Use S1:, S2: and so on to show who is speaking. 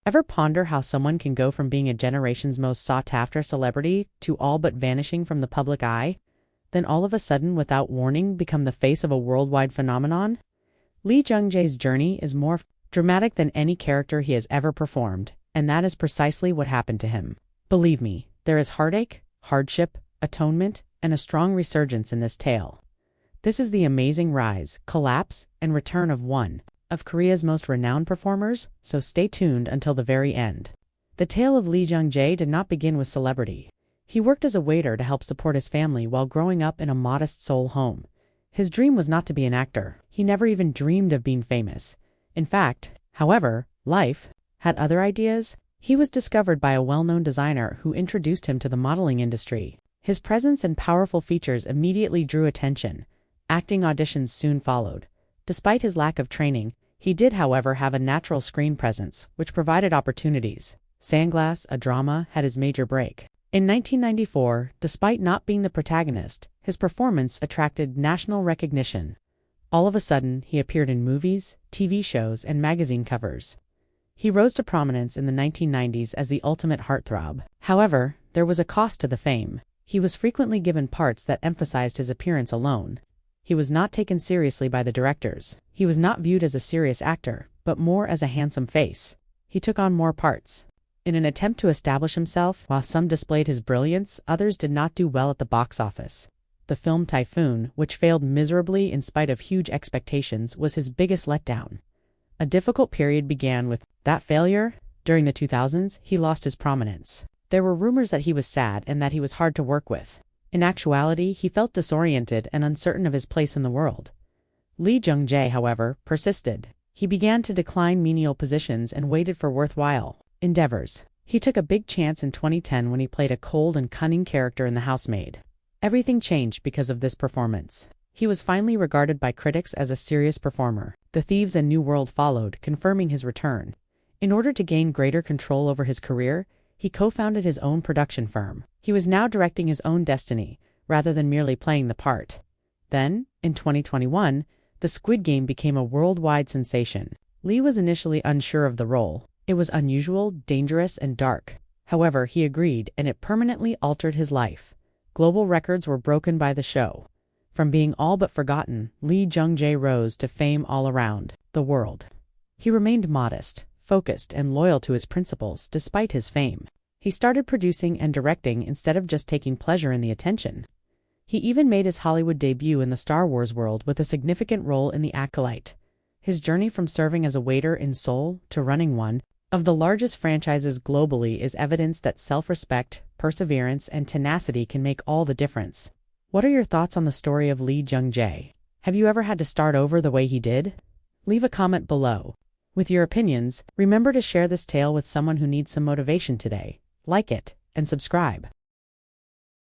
S1: Ever ponder how someone can go from being a generation's most sought-after celebrity to all but vanishing from the public eye, then all of a sudden, without warning, become the face of a worldwide phenomenon? Lee Jung Jae's journey is more dramatic than any character he has ever performed, and that is precisely what happened to him. Believe me, there is heartache, hardship, atonement, and a strong resurgence in this tale. This is the amazing rise, collapse, and return of one of Korea's most renowned performers, so stay tuned until the very end. The tale of Lee Jung Jae did not begin with celebrity. He worked as a waiter to help support his family while growing up in a modest Seoul home. His dream was not to be an actor. He never even dreamed of being famous. In fact, however, life had other ideas. He was discovered by a well-known designer who introduced him to the modeling industry. His presence and powerful features immediately drew attention. Acting auditions soon followed. Despite his lack of training, he did, however, have a natural screen presence, which provided opportunities. Sandglass, a drama, had his major break. In 1994, despite not being the protagonist, his performance attracted national recognition. All of a sudden, he appeared in movies, TV shows, and magazine covers. He rose to prominence in the 1990s as the ultimate heartthrob. However, there was a cost to the fame. He was frequently given parts that emphasized his appearance alone. He was not taken seriously by the directors. He was not viewed as a serious actor, but more as a handsome face. He took on more parts. In an attempt to establish himself, while some displayed his brilliance, others did not do well at the box office. The film Typhoon, which failed miserably in spite of huge expectations, was his biggest letdown. A difficult period began with that failure. During the 2000s, he lost his prominence. There were rumors that he was sad and that he was hard to work with. In actuality, he felt disoriented and uncertain of his place in the world. Lee Jung Jae, however, persisted. He began to decline menial positions and waited for worthwhile endeavors. He took a big chance in 2010 when he played a cold and cunning character in The Housemaid. Everything changed because of this performance. He was finally regarded by critics as a serious performer. The Thieves and New World followed, confirming his return. In order to gain greater control over his career, he co-founded his own production firm. He was now directing his own destiny, rather than merely playing the part. Then, in 2021, The Squid Game became a worldwide sensation. Lee was initially unsure of the role. It was unusual, dangerous, and dark. However, he agreed, and it permanently altered his life. Global records were broken by the show. From being all but forgotten, Lee Jung Jae rose to fame all around the world. He remained modest, focused, and loyal to his principles despite his fame. He started producing and directing instead of just taking pleasure in the attention. He even made his Hollywood debut in the Star Wars world with a significant role in The Acolyte. His journey from serving as a waiter in Seoul to running one of the largest franchises globally is evidence that self-respect, perseverance, and tenacity can make all the difference. What are your thoughts on the story of Lee Jung Jae? Have you ever had to start over the way he did? Leave a comment below. With your opinions, remember to share this tale with someone who needs some motivation today. Like it, and subscribe.